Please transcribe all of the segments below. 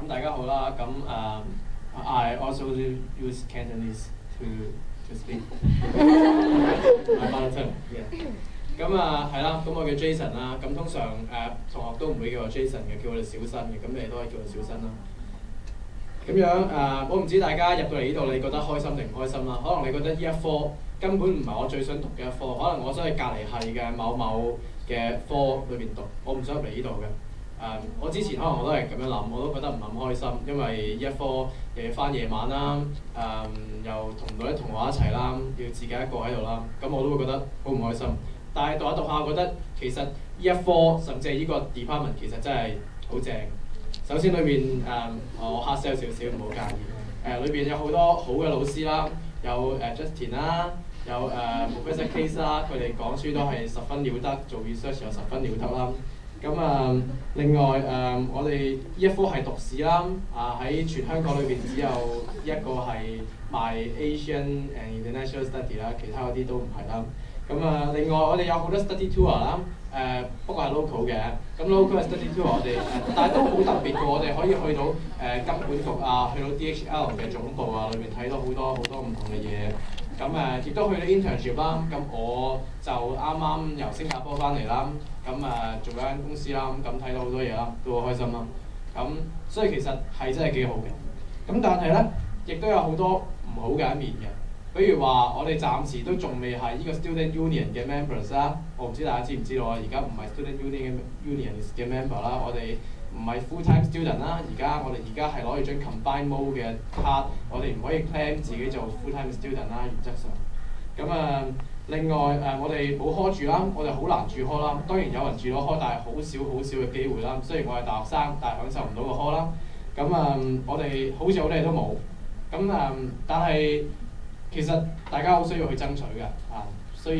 咁大家好啦，咁I also use Cantonese to speak my mother tongue. Yeah. 咁係啦，咁我叫 Jason 啦，咁通常同學都唔會叫我 Jason 嘅，叫我哋小新嘅，咁你哋都可以叫我小新啦。咁樣我唔知大家入到嚟呢度，你覺得開心定唔開心啦？可能你覺得呢一科根本唔係我最想讀嘅一科，可能我想去隔離系嘅某某嘅科裏邊讀，我唔想入嚟呢度嘅。我之前可能我都係咁樣諗，我都覺得唔係咁開心，因為一科又要返夜晚啦，又同唔到啲同學一齊啦，要自己一個喺度啦，咁我都會覺得好唔開心。但係讀下讀下，覺得其實呢一科甚至係呢個 department 其實真係好正。首先裏邊我 hard sell 少少，唔好介意。裏邊有好多好嘅老師啦，有Justin 啦，有Professor Case 啦，佢哋講書都係十分了得，做 research 又十分了得啦。咁另外我哋呢一科係讀史啦，喺全香港裏邊只有一個係賣 Asian and International Study 啦，其他嗰啲都唔係啦。咁另外我哋有好多 study tour 啦，不過係 local 嘅。咁 local 嘅 study tour 我哋但係都好特別嘅，我哋可以去到金管局去到 DHL 嘅總部裏面睇到好多唔同嘅嘢。咁亦都去到 internship 啦。咁我就啱啱由新加坡翻嚟啦，咁做咗間公司啦，咁睇到好多嘢啦，都好開心啦。咁所以其實係真係幾好嘅。咁但係咧，亦都有好多唔好嘅一面嘅。比如話，我哋暫時都仲未係呢個 student union 嘅 members 啦。我唔知大家知唔知道啊？而家唔係 student union 嘅 member 啦，我哋唔係 full time student 啦。我哋而家係攞住張 combined mode 嘅 card，我哋唔可以 claim 自己做 full time student 啦，原則上。咁另外我哋冇 hall 住啦，我哋好難住 hall 啦。當然有人住到 hall，但係好少嘅機會啦。雖然我係大學生，但係享受唔到個 hall 啦。咁我哋好似好多嘢都冇。咁但係其實大家好需要去爭取嘅，雖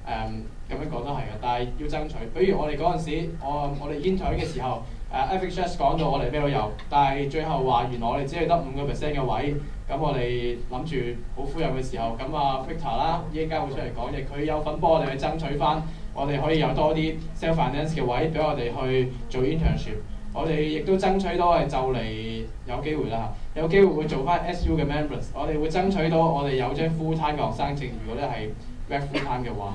然咁樣講都係嘅，但係要爭取。比如我哋嗰陣時，我哋 intern 嘅時候，FHS 講到我哋咩都有，但係最後話原來我哋只係得5% 嘅位，咁我哋諗住好灰暗嘅時候，咁Victor 啦，依家會出嚟講嘢，佢有份幫我哋去爭取翻，我哋可以有多啲 self-finance 嘅位俾我哋去做 internship。我哋亦都爭取到係就嚟有機會啦，有機會會做翻 SU 嘅 members。我哋會爭取到我哋有張 full time 嘅學生證，如果咧係 reg full time 嘅話，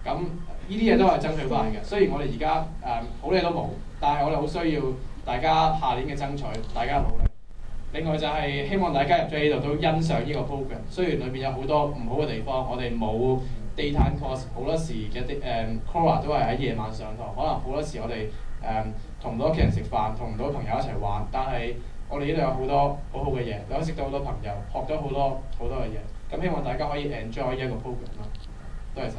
咁呢啲嘢都係爭取翻嘅。雖然我哋而家好嘢都冇，但係我哋好需要大家下年嘅爭取，大家努力。另外就係希望大家入咗呢度都欣賞呢個 program。雖然裏面有好多唔好嘅地方，我哋冇 daytime course， 好多時嘅Cora 都係喺夜晚上堂，可能好多時我哋同唔到屋企人食飯，同唔到朋友一齊玩，但係我哋呢度有好多好好嘅嘢，你可以識到好多朋友，學到好多嘅嘢。咁希望大家可以 enjoy 呢一個 program 啦。多謝晒。